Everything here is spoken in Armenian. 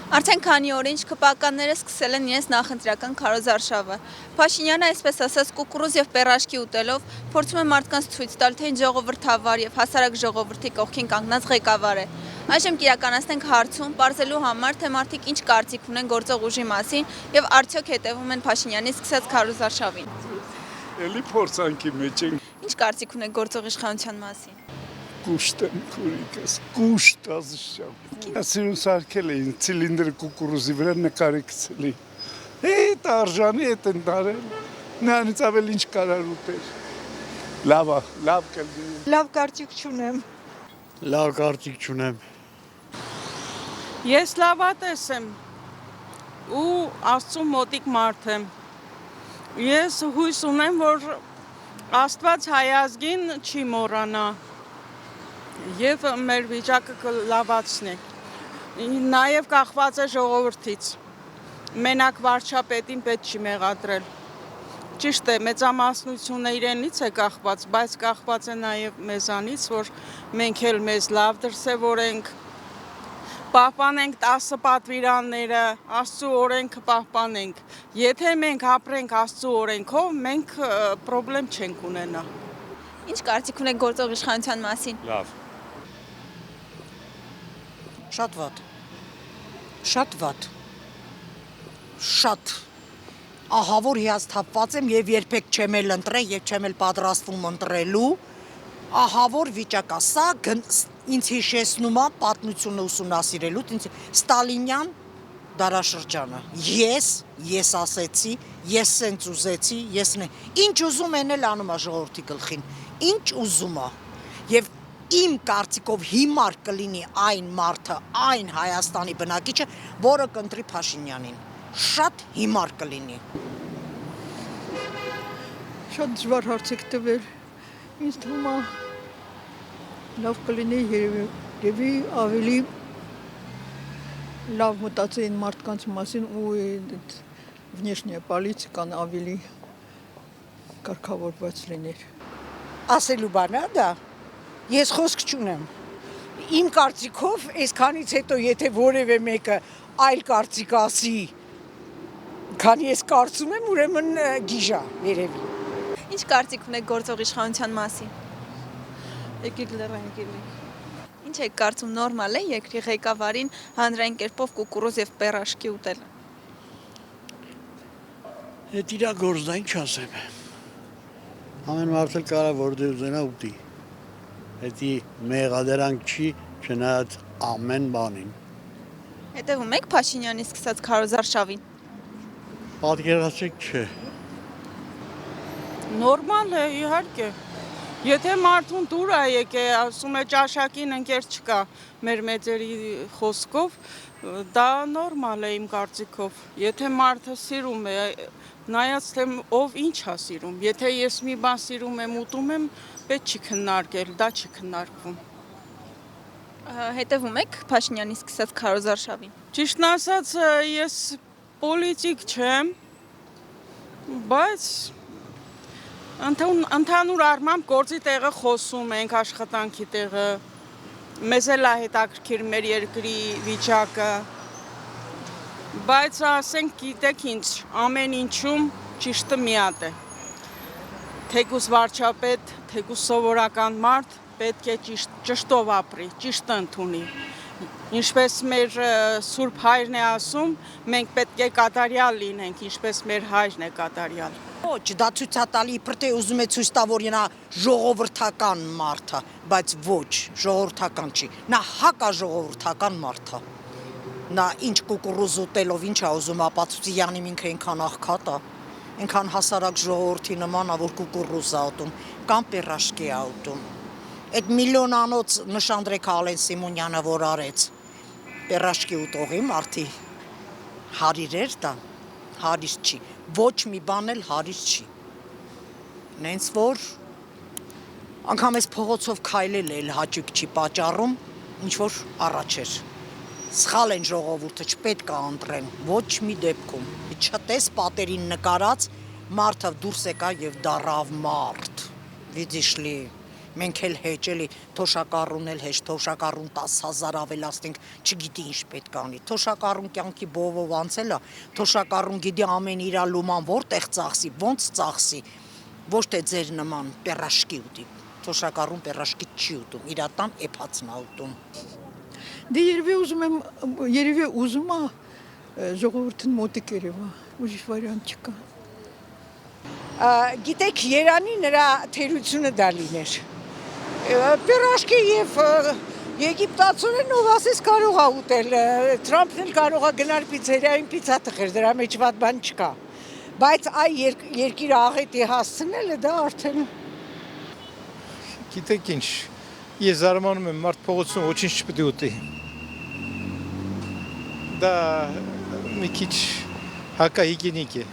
Արդեն քանի օր ինչ ԿՊԱ-ականները սկսել են իրենց նախընտրական քարոզարշավը։ Փաշինյանը այսպես ասած կուկուռուզ եւ պեռաշկի ուտելով փորձում է մարդկանց ցույց տալ, թե ինչ ժողովրդավար եւ հասարակ ժողովրդի կողքին կանգնած ղեկավար է։ Այժմ կիրականացնենք հարցում, պարզելու համար, թե մարդիկ ինչ կարծիք ունեն գործող ուժի մասին եւ արդյոք հետեւում են Փաշինյանի սկսած քարոզարշավին։ Էլի փորձանքի մեջ ենք։ Ինչ կարծիք ունեք գործող իշխանության մասին։ Կուշտ եմ քուրիկս, կուշտ ազշավ։ Ասին սարքել էին ցիլինդրը կուկուռուզի վրա նկարի գցելի։ Այդ արժանի հետ են դարել։ Նրանից ավել ինչ կարար ուտել։ Լավ կլինի։ Լավ կարծիք չունեմ։ Լավ կարծիք չունեմ։ Ես լավատես եմ ու Աստծո մոտիկ մարդ եմ։ Ես հույս ունեմ, որ Աստված հայ ազգին չի մոռանա եւ մեր վիճակը կլավացնի։ Նաեւ կախված է ժողովրդից։ Մենակ վարչապետին պետք չի մեղադրել։ Ճիշտ է, մեծամասնությունը իրենից է կախված, բայց կախված է նաեւ մեզանից, որ մենք էլ մեզ լավ դրսևորենք, պահպանենք 10 պատվիրանները, Աստծո օրենքը պահպանենք։ Եթե մենք ապրենք Աստծո օրենքով, մենք խնդրեմ չենք ունենա։ Ինչ կարծիք ունեք գործող իշխանության մասին։ Լավ։ Շատ վատ։ Շատ վատ։ Շատ։ Ահավոր հիասթափված եմ եւ երբեք չեմ էլ ընտրել եւ չեմ էլ պատրաստվում ընտրելու։ Ահավոր վիճակ է սա, ինձ հիշեցնում է պատմությունը ուսումնասիրելու, ինձ Ստալինյան դարաշրջանը։ Ես ասեցի, ես սենց ուզեցի, ինչ ուզում են էլ անում է ժողովրդի գլխին։ Ինչ ուզում է։ Եվ իմ կարծիքով հիմար կլինի այն մարդը, այն Հայաստանի բնակիչը, որը կընտրի Փաշինյանին։ Շատ հիմար կլինի։ Շատ դժվար հարց եք տվել։ Ինձ թվում է լավ կլինի երևի ավելի լավ մտածեին մարդկանց մասին ու внешняя политикան ավելի կարգավորված լիներ։ Ասելու բան է դա։ Ես խոսք չունեմ։ Իմ կարծիքով այսքանից հետո եթե որևէ մեկը այլ կարծիք ասի, քանի ես կարծում եմ, ուրեմն գիժա երևի։ Ինչ կարծիք ունեք գործող իշխանության մասին։ Եկեք լռենք էլի։ Ինչ եք կարծում նորմալ է երկրի ղեկավարին հանրային կերպով կուկուռուզ եւ պեռաշկի ուտելը։ Այդ իրա գործն է, ինչ ասեմ։ Ամեն մարդ էլ կարա որ դե ուզենա ուտի։ Դա մեղադրանք չի, չնայած ամեն բանին։ Հետևում եք Փաշինյանի սկսած քարոզարշավին։ Պատկերացեք չէ։ Նորմալ է, իհարկե։ Եթե մարդուն դուր է եկել, ասում է ճաշակին ընկեր չկա մեր մեծերի խոսքով, դա նորմալ է իմ կարծիքով։ Եթե մարդը սիրում է, նայած թե ով ինչ է սիրում։ Եթե ես մի բան սիրում եմ, ուտում եմ, պետք չի քննարկել, դա չի քննարկվում։ Հետևում եք Փաշինյանի սկսած քարոզարշավին։ Ճիշտն ասած, ես պոլիտիկ չեմ, բայց ընդհանուր առմամբ գործի տեղը խոսում ենք, աշխատանքի տեղը, մեզ էլ է հետաքրքիր մեր երկրի վիճակը, բայց ասենք գիտեք ինչ, ամեն ինչում ճիշտը մի հատ է։ Թեկուս վարչապետ, թեկուս սովորական մարդ պետք է ճշտով ապրի, ճիշտը ընդունի։ Ինչպես մեր Սուրբ Հայրն է ասում, մենք պետք է կատարյալ լինենք, ինչպես մեր հայրն է կատարյալ։ Ոչ, դա ցույց է տալի, իբր թե ուզում է ցույց տա, որ նա ժողովրդական մարդ է, բայց ոչ, ժողովրդական չի։ Նա հակաժողովրդական մարդ է։ Նա ինչ կուկուռուզ ուտելով ինչ է ուզում ապացուցի Յանիմ ինքը այնքան աղքատ է, այնքան հասարակ ժողովրդի նման է, որ կուկուռուզ է ուտում, կամ պեռաշկի է ուտում։ Այդ միլիոնանոց Նշանդրեկ Ալեն Սիմոնյանը որ արեց, պեռաշկի ուտողի մարդի հարիր էր դա, հարիր չի, ոչ մի բան էլ հարիր չի։ Նենց որ անգամ այս փողոցով քայլել էլ հաճույք չի պատճառում, ինչ որ առաջ էր։ Սխալ են ժողովուրդը, չպետք է ընտրեն, ոչ մի դեպքում։ Չտես պատերին նկարած մարդը դուրս եկա եւ դարավ մարդ։ Видишь ли, Մենք էլ հեչ էլի թոշակառուն էլ հեչ, թոշակառուն 10,000 ավելացնենք, չգիտի ինչ պետք անի։ Թոշակառուն կյանքի բովով անցել է, թոշակառուն գիտի ամեն իրա լուման որտեղ ծախսի, ոնց ծախսի, ոչ թե ձեր նման պերաշկի ուտի։ Թոշակառուն պերաշկի չի ուտում, իրա տան էփածն է ուտում։ Դե երևի ուզում է ժողովրդին մոտիկ երևա, ուրիշ վարիանտ չկա։ Գիտեք, Երանի նրա թերությունը դա լիներ։ Պերաշկի եւ եգիպտացորեն ով ասես կարող է ուտել, Թրամփն էլ կարող է գնալ պիցերիային պիցա տխեր, դրա մեջ ված բան չկա։ Բայց այ երկիրը աղետի հասցնելը դա արդեն Գիտեք ինչ, ես զարմանում եմ մարդ փողոցում ոչինչ չպետք է ուտի։ Դա մի քիչ հակահիգիենիկ է։